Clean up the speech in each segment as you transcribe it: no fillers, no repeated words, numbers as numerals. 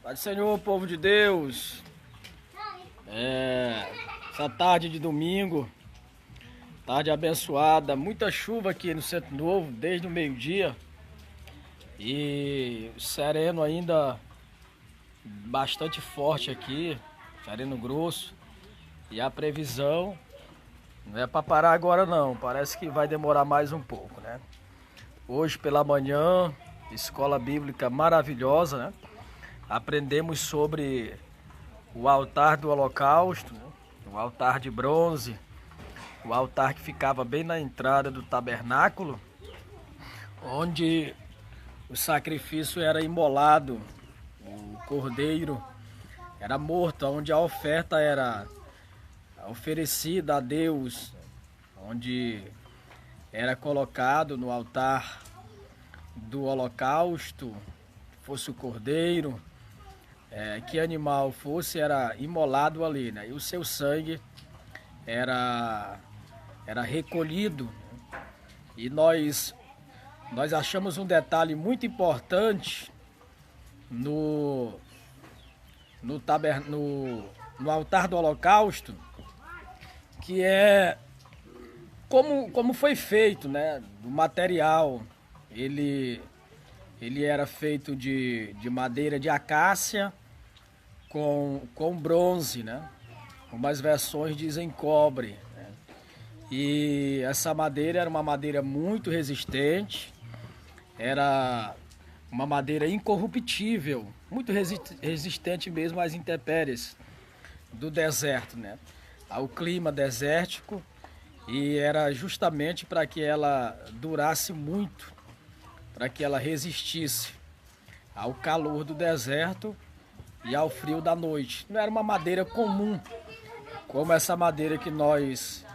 Pai do Senhor, povo de Deus, essa tarde de domingo, tarde abençoada, muita chuva aqui no Centro Novo, desde o meio-dia, e sereno ainda bastante forte aqui, sereno grosso, e a previsão não é para parar agora não, parece que vai demorar mais um pouco, né? Hoje pela manhã, escola bíblica maravilhosa, né? Aprendemos sobre o altar do holocausto, né? O altar de bronze, o altar que ficava bem na entrada do tabernáculo, onde o sacrifício era imolado, o cordeiro era morto, onde a oferta era oferecida a Deus, onde era colocado no altar do holocausto, fosse o cordeiro, que animal fosse, era imolado ali, né? E o seu sangue era recolhido. E nós achamos um detalhe muito importante no altar do holocausto, que é como foi feito, né? O material, ele era feito de madeira de acácia com bronze, né? Umas versões dizem cobre, né? E essa madeira era uma madeira muito resistente, era uma madeira incorruptível, muito resistente mesmo às intempéries do deserto, né? Ao clima desértico, e era justamente para que ela durasse muito, para que ela resistisse ao calor do deserto e ao frio da noite. Não era uma madeira comum, como essa madeira que nós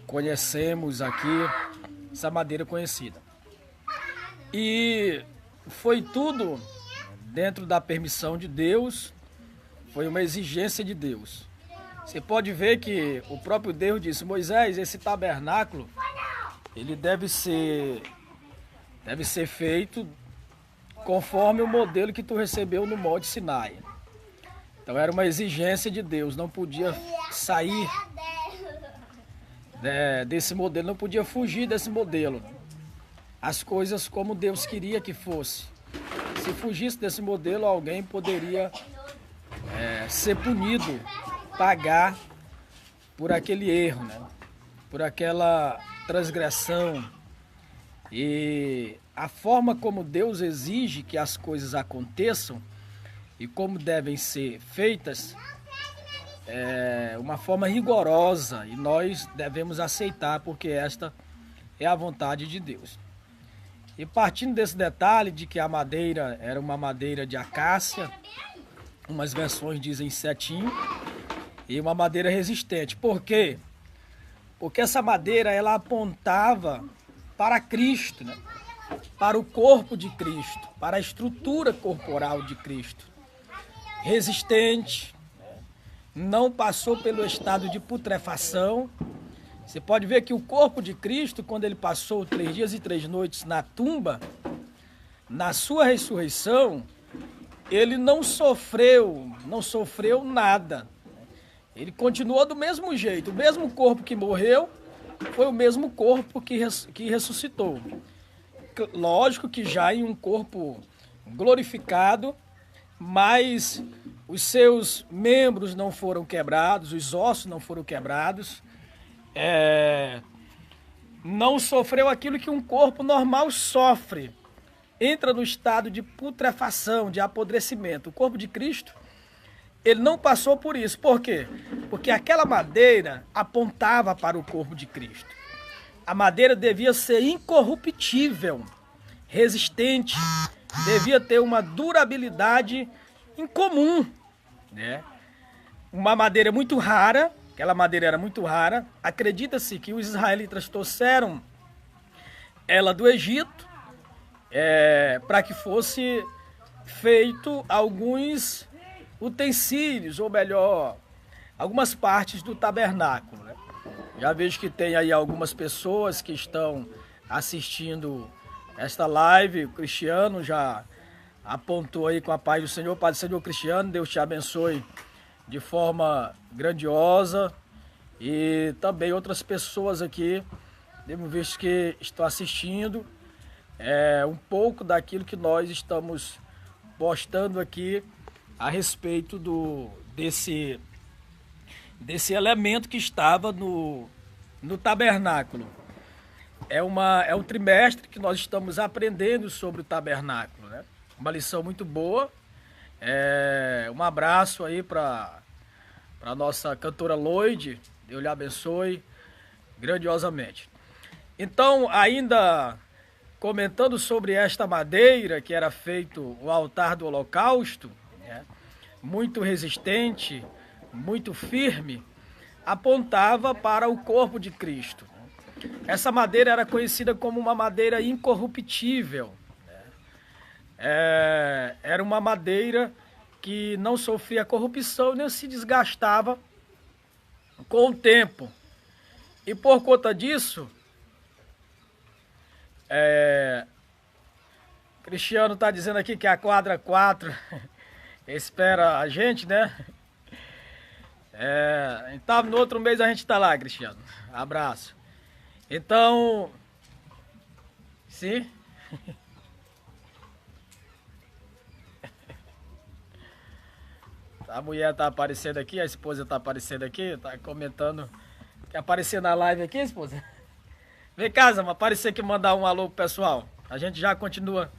conhecemos aqui, essa madeira conhecida. E foi tudo dentro da permissão de Deus, foi uma exigência de Deus. Você pode ver que o próprio Deus disse: Moisés, esse tabernáculo, ele deve ser feito conforme o modelo que tu recebeu no Monte Sinai. Então era uma exigência de Deus, não podia sair desse modelo, não podia fugir desse modelo. As coisas como Deus queria que fosse. Se fugisse desse modelo, alguém poderia ser punido, pagar por aquele erro, né? Por aquela transgressão. E a forma como Deus exige que as coisas aconteçam e como devem ser feitas é uma forma rigorosa, e nós devemos aceitar, porque esta é a vontade de Deus. E partindo desse detalhe de que a madeira era uma madeira de acácia, umas versões dizem cetim, e uma madeira resistente. Por quê? Porque essa madeira ela apontava para Cristo, né? Para o corpo de Cristo, para a estrutura corporal de Cristo. Resistente, não passou pelo estado de putrefação. Você pode ver que o corpo de Cristo, quando ele passou 3 dias e 3 noites na tumba, na sua ressurreição, ele não sofreu nada. Ele continuou do mesmo jeito. O mesmo corpo que morreu foi o mesmo corpo que ressuscitou. Lógico que já em um corpo glorificado, mas os seus membros não foram quebrados, os ossos não foram quebrados, não sofreu aquilo que um corpo normal sofre. Entra no estado de putrefação, de apodrecimento. O corpo de Cristo, ele não passou por isso. Por quê? Porque aquela madeira apontava para o corpo de Cristo. A madeira devia ser incorruptível, resistente, devia ter uma durabilidade incomum, né? Uma madeira muito rara, aquela madeira era muito rara. Acredita-se que os israelitas trouxeram ela do Egito para que fosse feito alguns utensílios, ou melhor, algumas partes do tabernáculo, né? Já vejo que tem aí algumas pessoas que estão assistindo esta live. O Cristiano já apontou aí com a paz do Senhor. Pai do Senhor Cristiano, Deus te abençoe de forma grandiosa. E também outras pessoas aqui, temos visto que estão assistindo um pouco daquilo que nós estamos postando aqui a respeito desse elemento que estava no tabernáculo. É um trimestre que nós estamos aprendendo sobre o tabernáculo, né? Uma lição muito boa. Um abraço aí para a nossa cantora Lloyd. Deus lhe abençoe grandiosamente. Então, ainda comentando sobre esta madeira que era feito o altar do holocausto, né? Muito resistente, muito firme, apontava para o corpo de Cristo. Essa madeira era conhecida como uma madeira incorruptível. Era uma madeira que não sofria corrupção nem se desgastava com o tempo. E por conta disso, Cristiano está dizendo aqui que a quadra 4 espera a gente, né? Então no outro mês a gente está lá, Cristiano. Abraço. Então, sim. A mulher tá aparecendo aqui, a esposa tá aparecendo aqui, tá comentando. Quer aparecer na live aqui, esposa? Vem cá, Zama, aparecer aqui, mandar um alô pro pessoal. A gente já continua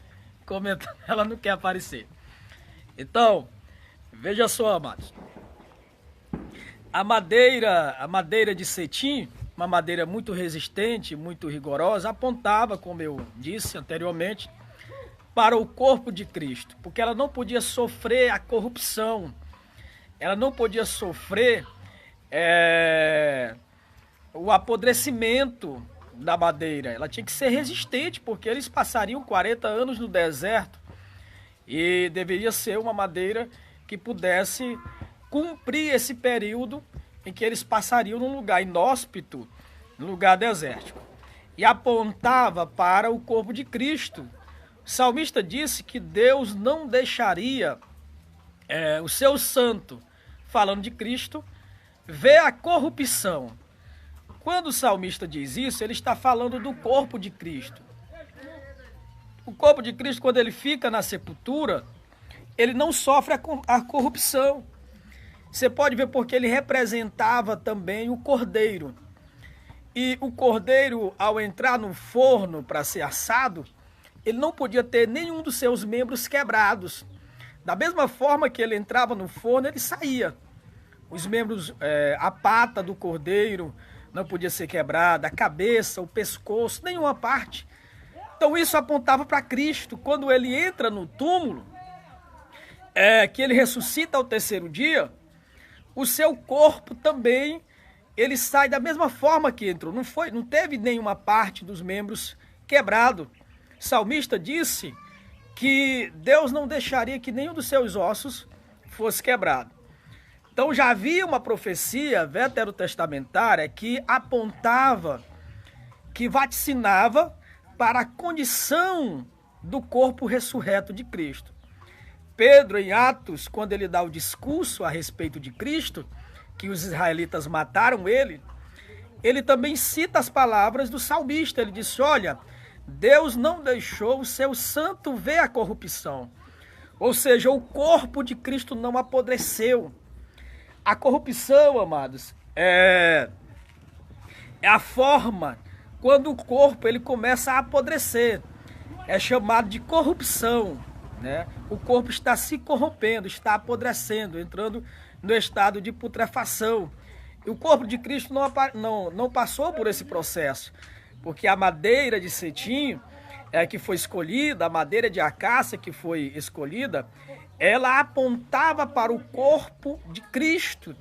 comentando, ela não quer aparecer. Então, veja só, amados. A madeira de cetim, uma madeira muito resistente, muito rigorosa, apontava, como eu disse anteriormente, para o corpo de Cristo, porque ela não podia sofrer a corrupção, ela não podia sofrer o apodrecimento da madeira, ela tinha que ser resistente, porque eles passariam 40 anos no deserto e deveria ser uma madeira que pudesse cumprir esse período em que eles passariam num lugar inóspito, num lugar desértico, e apontava para o corpo de Cristo. O salmista disse que Deus não deixaria o seu santo, falando de Cristo, ver a corrupção. Quando o salmista diz isso, ele está falando do corpo de Cristo. O corpo de Cristo, quando ele fica na sepultura, ele não sofre a corrupção. Você pode ver porque ele representava também o cordeiro. E o cordeiro, ao entrar no forno para ser assado, ele não podia ter nenhum dos seus membros quebrados. Da mesma forma que ele entrava no forno, ele saía. Os membros, a pata do cordeiro não podia ser quebrada, a cabeça, o pescoço, nenhuma parte. Então isso apontava para Cristo. Quando ele entra no túmulo, que ele ressuscita ao terceiro dia, o seu corpo também, ele sai da mesma forma que entrou. Não teve nenhuma parte dos membros quebrado. O salmista disse que Deus não deixaria que nenhum dos seus ossos fosse quebrado. Então já havia uma profecia veterotestamentária que apontava, que vaticinava para a condição do corpo ressurreto de Cristo. Pedro, em Atos, quando ele dá o discurso a respeito de Cristo, que os israelitas mataram ele também cita as palavras do salmista. Ele disse, olha, Deus não deixou o seu santo ver a corrupção. Ou seja, o corpo de Cristo não apodreceu. A corrupção, amados, é a forma quando o corpo ele começa a apodrecer. É chamado de corrupção, né? O corpo está se corrompendo, está apodrecendo, entrando no estado de putrefação. E o corpo de Cristo não passou por esse processo, porque a madeira de cetim que foi escolhida, a madeira de acácia que foi escolhida, ela apontava para o corpo de Cristo,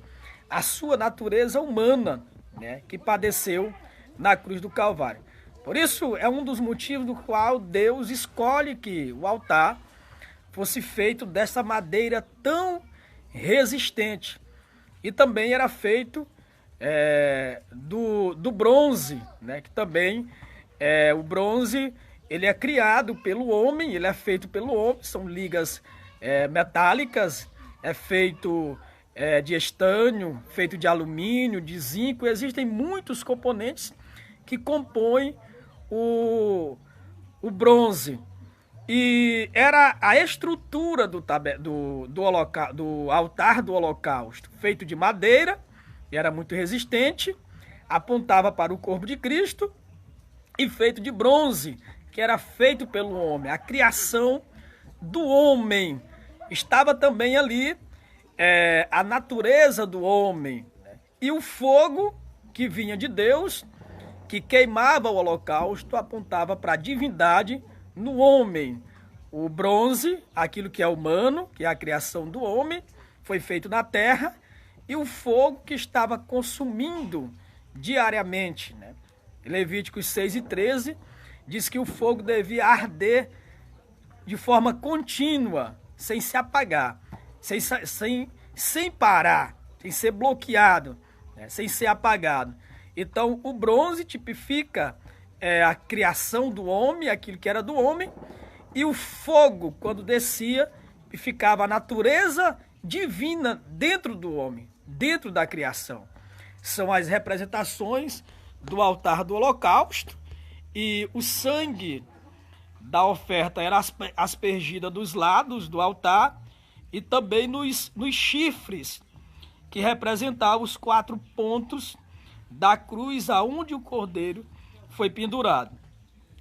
a sua natureza humana, né, que padeceu na cruz do Calvário. Por isso, é um dos motivos do qual Deus escolhe que o altar fosse feito dessa madeira tão resistente. E também era feito do bronze, né, que também o bronze ele é criado pelo homem, ele é feito pelo homem, são ligas metálicas, é feito de estanho, feito de alumínio, de zinco, existem muitos componentes que compõem o bronze. E era a estrutura do altar do holocausto, feito de madeira, era muito resistente, apontava para o corpo de Cristo, e feito de bronze, que era feito pelo homem. A criação do homem. Estava também ali a natureza do homem, né? E o fogo que vinha de Deus, que queimava o holocausto, apontava para a divindade no homem. O bronze, aquilo que é humano, que é a criação do homem, foi feito na terra, e o fogo que estava consumindo diariamente, né? Levíticos 6:13 diz que o fogo devia arder de forma contínua, sem se apagar, sem parar, sem ser bloqueado, né? Sem ser apagado. Então, o bronze tipifica a criação do homem, aquilo que era do homem, e o fogo, quando descia, ficava a natureza divina dentro do homem, dentro da criação. São as representações do altar do holocausto, e o sangue da oferta era aspergida dos lados do altar e também nos chifres, que representavam os 4 pontos da cruz aonde o cordeiro foi pendurado.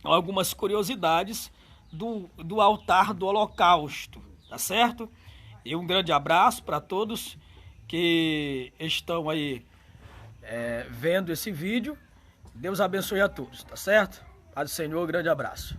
Algumas curiosidades do altar do holocausto, tá certo? E um grande abraço para todos que estão aí vendo esse vídeo. Deus abençoe a todos, tá certo? Paz do Senhor, grande abraço.